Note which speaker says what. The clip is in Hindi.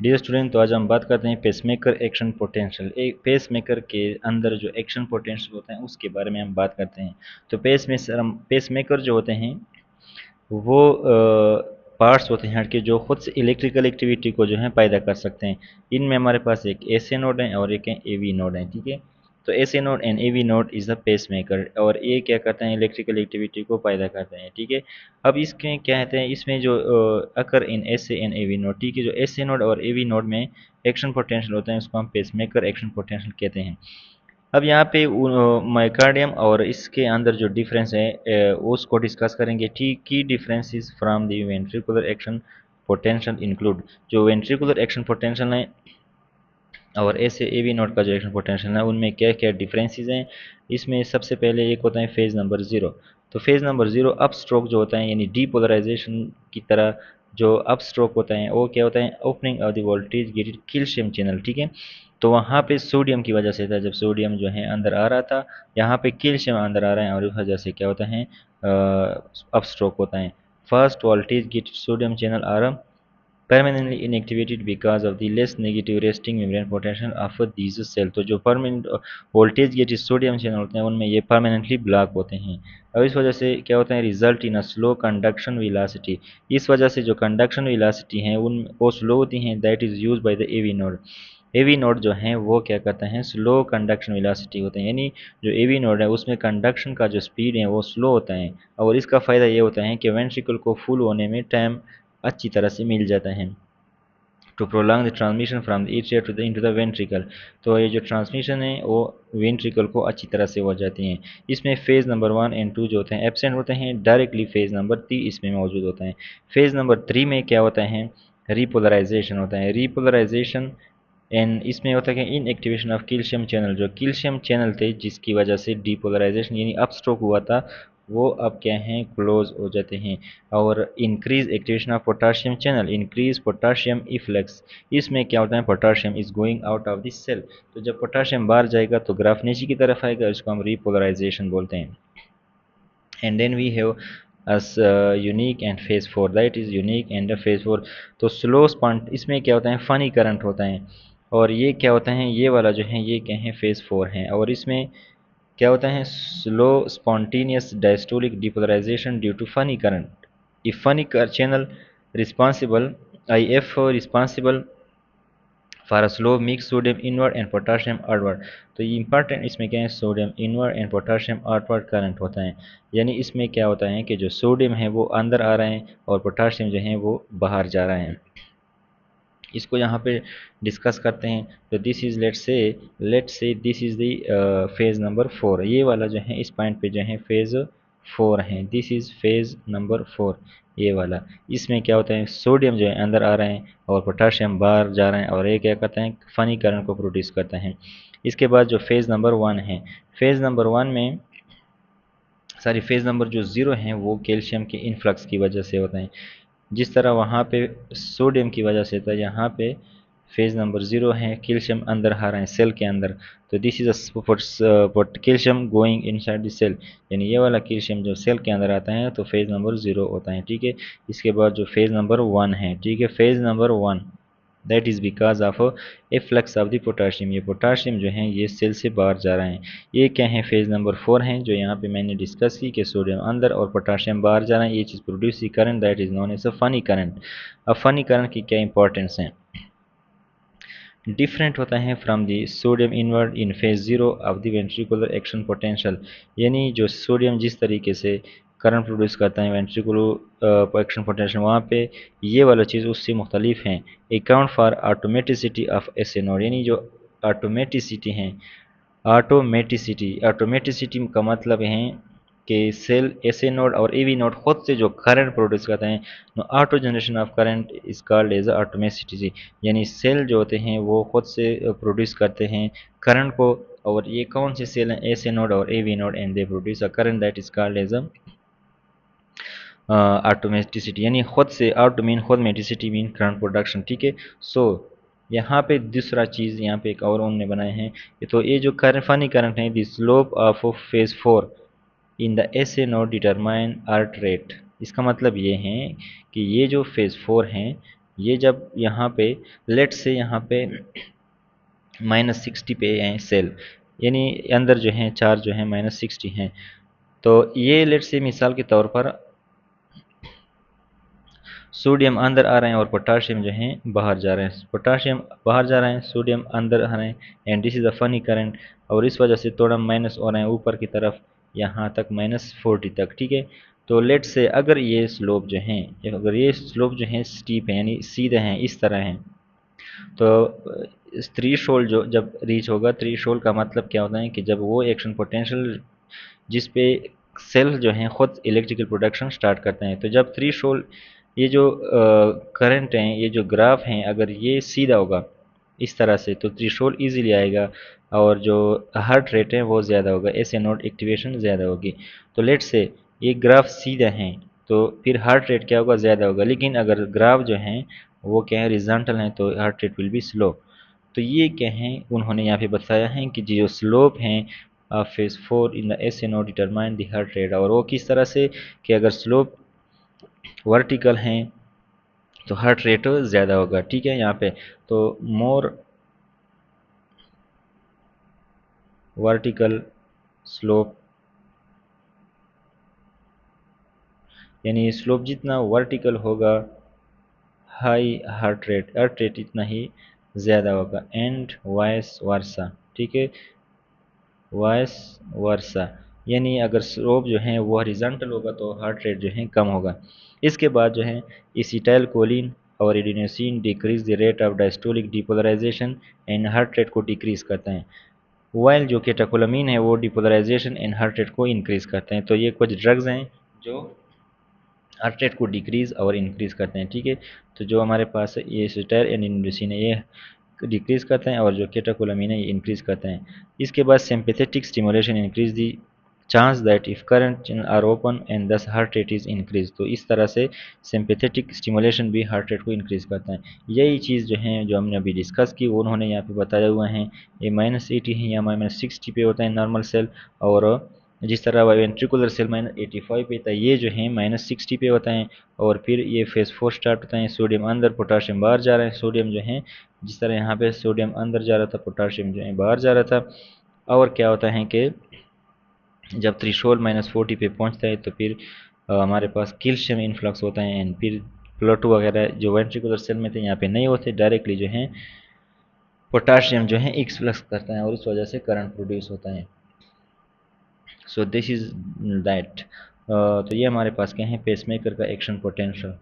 Speaker 1: डियर स्टूडेंट, तो आज हम बात करते हैं पेसमेकर एक्शन पोटेंशियल। एक पेसमेकर के अंदर जो एक्शन पोटेंशियल होता है उसके बारे में हम बात करते हैं। तो पेसमेकर जो होते हैं वो पार्ट्स होते हैं कि जो खुद से इलेक्ट्रिकल एक्टिविटी को जो है पैदा कर सकते हैं। इनमें हमारे पास एक एस ए नोड है और एक ए वी नोड है, ठीक है। तो S A node and A V node is the pacemaker, और ये क्या करते हैं, इलेक्ट्रिकल एक्टिविटी को पैदा करते हैं, ठीक है। अब इसके क्या कहते हैं, इसमें जो occur in S A and A V node, ठीक है, जो एस ए नोड और ए वी नोड में एक्शन पोटेंशियल होता है उसको हम पेस मेकर एक्शन पोटेंशियल कहते हैं। अब यहाँ पे माइकार्डियम और इसके अंदर जो डिफरेंस है उसको डिस्कस करेंगे। ठीक, की differences from the ventricular action potential include, जो वेंट्रिकुलर एक्शन पोटेंशियल है और ऐसे ए वी नोट का जो एक्शन पोटेंशियल है उनमें क्या क्या डिफरेंसेस हैं। इसमें सबसे पहले एक होता है फेज़ नंबर ज़ीरो। तो phase number zero up stroke जो होता है, यानी डीपोलराइजेशन की तरह जो अप स्ट्रोक होता है वो क्या होता है, opening of the voltage gated calcium channel, ठीक है। तो वहाँ पे सोडियम की वजह से था, जब सोडियम जो है अंदर आ रहा था, यहाँ पे कैल्शियम अंदर आ रहा है और इस वजह से क्या होता है, अप स्ट्रोक होता है। First voltage gated sodium channel are permanently inactivated because of the less negative resting membrane potential of these cell। तो जो permanent voltage gate sodium channel होते हैं उनमें ये परमानेंटली ब्लॉक होते हैं। और इस वजह से क्या होता है, result in a slow conduction velocity. इस वजह से जो कंडक्शन वेलोसिटी हैं उन वो स्लो होती हैं, that is use by the AV node. AV node जो हैं वो क्या करते हैं, स्लो कंडक्शन वेलोसिटी होते हैं, यानी जो एवी नोड है उसमें कंडक्शन का जो स्पीड है वो स्लो होता है। और इसका फ़ायदा ये होता है कि वेंट्रिकल को फुल होने में टाइम अच्छी तरह से मिल जाता है। To prolong the transmission from the atria to the into the ventricle, तो ये जो ट्रांसमिशन है वो वेंट्रिकल को अच्छी तरह से हो जाती हैं। इसमें phase number one and two जो होते हैं एब्सेंट होते हैं, डायरेक्टली फेज़ नंबर थ्री इसमें मौजूद होता है। फेज़ नंबर थ्री में क्या होता है, रिपोलराइजेशन होता है। रिपोलराइजेशन एंड इसमें होता है कि इन एक्टिवेशन ऑफ कैल्शियम चैनल, जो कैल्शियम चैनल थे जिसकी वजह से डीपोलराइजेशन यानी अप स्ट्रोक हुआ था वो अब क्या हैं, क्लोज हो जाते हैं। और increase activation of potassium channel, increase potassium efflux. इसमें क्या होता है, potassium is going out of this cell. तो जब पोटाशियम बाहर जाएगा तो ग्राफ नीचे की तरफ आएगा, इसको हम रिपोलराइजेशन बोलते हैं। And then we have as unique and phase four, that is unique and phase four. तो स्लो स्पॉन्ट इसमें क्या होता है, फनी करंट होता है। और ये क्या होता है, ये वाला जो है ये क्या है, फेज फोर है। और इसमें क्या होता है, slow spontaneous diastolic depolarisation due to funny current. If funny channel responsible, I F responsible for a slow mix sodium inward and potassium outward. तो ये इंपॉर्टेंट इसमें क्या है, sodium inward and potassium outward current होता है। यानी इसमें क्या होता है कि जो सोडियम है वो अंदर आ रहे हैं और पोटाशियम जो है वो बाहर जा रहे हैं। इसको यहाँ पे डिस्कस करते हैं। तो this is let's say this is the phase number four. ये वाला जो है इस पॉइंट पे जो है फेज़ फोर है, this is phase number four. ये वाला, इसमें क्या होता है, सोडियम जो है अंदर आ रहे हैं और पोटाशियम बाहर जा रहे हैं, और ये क्या करते हैं, फनी करंट को प्रोड्यूस करते हैं। इसके बाद जो फेज़ नंबर वन है, फेज़ नंबर वन में फेज़ नंबर जो ज़ीरो हैं वो कैल्शियम के इन्फ्लक्स की वजह से होते हैं। जिस तरह वहाँ पे सोडियम की वजह से था, यहाँ पे फेज़ नंबर ज़ीरो है, कैल्शियम अंदर आ रहा है सेल के अंदर। तो this is a calcium going inside the cell, यानी ये वाला कैल्शियम जो सेल के अंदर आता है तो फेज़ नंबर ज़ीरो होता है, ठीक है। इसके बाद जो फेज़ नंबर वन है, ठीक है, phase number one, that is because of efflux of the potassium. ये पोटाशियम जो है ये सेल से बाहर जा रहे हैं। ये क्या है, फेज़ नंबर फोर हैं, जो यहाँ पे मैंने डिस्कस की कि सोडियम अंदर और पोटाशियम बाहर जा रहे हैं। ये चीज़ प्रोड्यूस ही current, that is known as a funny current. अब फनी करंट की क्या इंपॉर्टेंस है, डिफरेंट होता है from the sodium inward in phase zero of the ventricular action potential. यानी जो सोडियम जिस तरीके से करंट प्रोड्यूस करता है वेंट्रिकुलर एक्शन पोटेंशियल, वहाँ पे ये वाला चीज़ उससे मुख्तलिफ है। Account for automaticity of S node, यानी जो ऑटोमेटिसिटी हैं, ऑटोमेटिसिटी का मतलब है कि सेल एसए नोड और एवी नोड खुद से जो करंट प्रोड्यूस करते हैं, auto generation of current is called as automaticity. यानी सेल जो होते हैं वो खुद से प्रोड्यूस करते हैं करंट को। और ये कौन से सेल हैं, एसए नोड और AV node, and they produce a current that is called as automaticity. यानी खुद से, ऑटो मीन खुद, मेटिसिटी मीन करंट प्रोडक्शन, ठीक है। सो यहाँ पे दूसरा चीज़ यहाँ पे एक और उन्होंने बनाए हैं। तो ये जो करंट, फनी करंट है, the slope of phase four in the S A node determine heart rate. इसका मतलब ये है कि ये जो फेज़ फोर हैं ये जब यहाँ पे लेट से यहाँ पे -60 पे हैं सेल, यानी अंदर जो हैं चार्ज जो है -60 हैं, तो ये लेट से मिसाल के तौर पर सोडियम अंदर आ रहे हैं और पोटाशियम जो है बाहर जा रहे हैं, पोटाशियम बाहर जा रहे हैं, सोडियम अंदर आ रहे हैं, and this is a funny current. और इस वजह से थोड़ा माइनस हो रहे हैं ऊपर की तरफ, यहाँ तक -40 तक, ठीक है। तो लेट से अगर ये स्लोप जो हैं, अगर ये स्लोप जो है स्टीप है यानी सीधे हैं इस तरह हैं, तो थ्री शोल्ड जो जब रीच होगा, थ्री शोल्ड का मतलब क्या होता है कि जब वो एक्शन पोटेंशियल जिस पे सेल जो हैं खुद इलेक्ट्रिकल प्रोडक्शन स्टार्ट करते हैं, तो जब थ्री शोल्ड ये जो करंट हैं, ये जो ग्राफ हैं, अगर ये सीधा होगा इस तरह से तो थ्रेशोल्ड इजीली आएगा, और जो हार्ट रेट है वो ज़्यादा होगा, ऐसे नोड एक्टिवेशन ज़्यादा होगी। तो लेट से ये ग्राफ सीधा हैं तो फिर हार्ट रेट क्या होगा, ज़्यादा होगा। लेकिन अगर ग्राफ जो हैं वो क्या है, रिजल्टल हैं, तो heart rate will be slow. तो ये क्या है, उन्होंने यहाँ पे बताया है कि जो स्लोप हैं phase 4 in the S N O determine the heart rate, और वो किस तरह से कि अगर स्लोप वर्टिकल हैं तो हार्ट रेट ज़्यादा होगा, ठीक है। यहाँ पे तो मोर वर्टिकल स्लोप, यानी स्लोप जितना वर्टिकल होगा, हाई हार्ट रेट इतना ही ज़्यादा होगा, एंड वाइस वर्सा, ठीक है, वाइस वर्सा। यानी अगर स्लोप जो है वो हॉरिजॉन्टल होगा तो हार्ट रेट जो है कम होगा। इसके बाद जो है इसिटाइल कोलिन और adenosine decrease the rate of diastolic depolarisation and heart rate को डिक्रीज करते हैं, वाइल जो केटाकोलामीन है वो डिपोलराइजेशन एंड हार्ट रेट को इंक्रीज करते हैं। तो ये कुछ ड्रग्स हैं जो हार्ट रेट को डिक्रीज और इंक्रीज करते हैं, ठीक है। तो जो हमारे पास है ये सिटाइल एंड इंडोसिन है, ये डिक्रीज करते हैं, और जो केटाकोलामीन है ये इंक्रीज करते हैं। इसके बाद sympathetic stimulation increase the chance that if current channel are open and दस हार्ट रेट इज इंक्रीज। तो इस तरह से सिंपैथेटिक स्टिमुलेशन भी हार्ट रेट को इंक्रीज करता है। यही चीज़ जो है जो हमने अभी डिस्कस की वो उन्होंने यहाँ पे बताया हुआ है। ये -80 है या -60 पे होता है नॉर्मल सेल, और जिस तरह वेंट्रिकुलर सेल -85 पे था, ये जो है -60 पे होता है। और फिर ये फेज 4 स्टार्ट होता है, सोडियम अंदर पोटाशियम बाहर जा रहा है, सोडियम जो है जिस तरह यहाँ पे सोडियम अंदर जा रहा था, पोटाशियम जो है बाहर जा रहा था। और क्या होता है कि जब थ्रेशोल्ड -40 पे पहुंचता है तो फिर हमारे पास कैल्शियम इन्फ्लक्स होता है, एंड फिर प्लूटो वगैरह जो वेंट्रिकुलर सेल में थे यहाँ पे नहीं होते, डायरेक्टली जो है पोटाशियम जो है एक्सफ्लक्स करता है और इस वजह से करंट प्रोड्यूस होता है। So this is that. तो ये हमारे पास क्या है पेसमेकर का एक्शन पोटेंशियल।